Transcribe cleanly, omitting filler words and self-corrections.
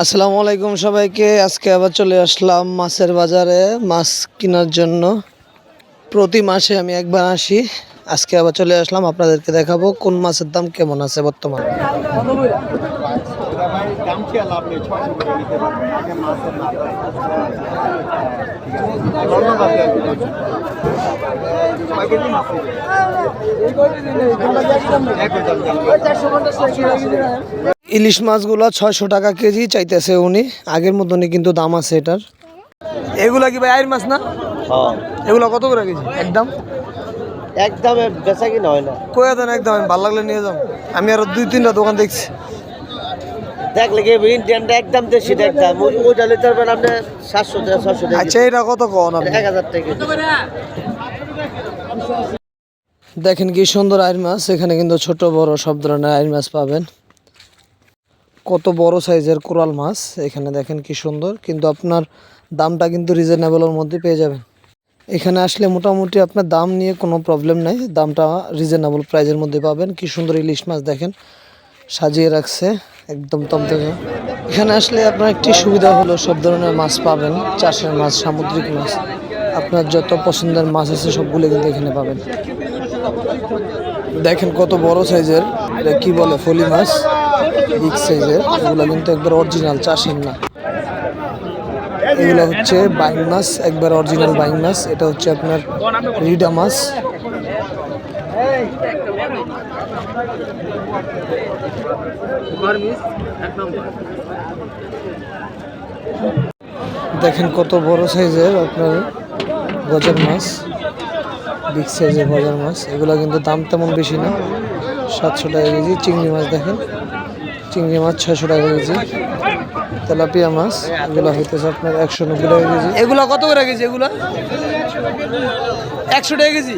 আসসালামু আলাইকুম সবাইকে। আজকে আবার চলে আসলাম মাছের বাজারে মাছ কেনার জন্য। প্রতি মাসে আমি একবার আসি, আজকে আবার চলে আসলাম। আপনাদেরকে দেখাবো কোন মাছের দাম কেমন আছে বর্তমানে। ইলিশ মাছগুলো 600 টাকা কেজি চাইতেছে উনি। আগের মতনই কিন্তু দাম আছে এটার। এগুলা কি ভাই আইর মাছ না? হ্যাঁ, এগুলো কত করে কেজি? একদম একদমে বেচা কিনা হয় না। কয়ে দেন একদম, আমি ভালো লাগলে নিয়ে যাও। আমি আরো 2-3টা দোকান দেখছি। দেখলে কি ইন্ডিয়ানটা একদম দেশিটা একদম ওইটা নিতে পারবেন আপনি 700 টাকা 600 টাকা। আচ্ছা, এটা কত কন আপনি? 1000 টাকা। দেখেন কি সুন্দর আইর মাছ। এখানে কিন্তু ছোট বড় সব ধরনের আইর মাছ পাবেন। কত বড় সাইজের কোরাল মাছ এখানে দেখেন কি সুন্দর, কিন্তু আপনার দামটা কিন্তু রিজনেবলের মধ্যে পেয়ে যাবেন। এখানে আসলে মোটামুটি আপনার দাম নিয়ে কোনো প্রবলেম নাই, দামটা রিজনেবল প্রাইজের মধ্যে পাবেন। কি সুন্দর ইলিশ মাছ দেখেন সাজিয়ে রাখছে একদম তমতমে। এখানে আসলে আপনার একটি সুবিধা হলো সব ধরনের মাছ পাবেন, চাষের মাছ, সামুদ্রিক মাছ, আপনার যত পছন্দের মাছ আছে সবগুলো কিন্তু এখানে পাবেন। দেখেন কত বড় সাইজের, এটা কি বলে ফলি মাছ, বিগ সাইজের। এগুলো কিন্তু একবার অরিজিনাল চাষের না, এগুলো হচ্ছে বাইং মাছ, একবার অরিজিনাল বাইং মাছ। এটা হচ্ছে আপনার রিডা মাছ। দেখেন কত বড় সাইজের আপনার গজার মাছ, বিগ সাইজের গজার মাছ। এগুলো কিন্তু দাম তেমন বেশি না, 700 টাকা কেজি। চিংড়ি মাছ দেখেন, চিংড়ি মাছ 600 টাকা কেজি। তেলাপিয়া মাছ এগুলো হইতেছে আপনার 190 টাকা কেজি। এগুলো কত করে কেজি? এগুলো 100 টাকা কেজি।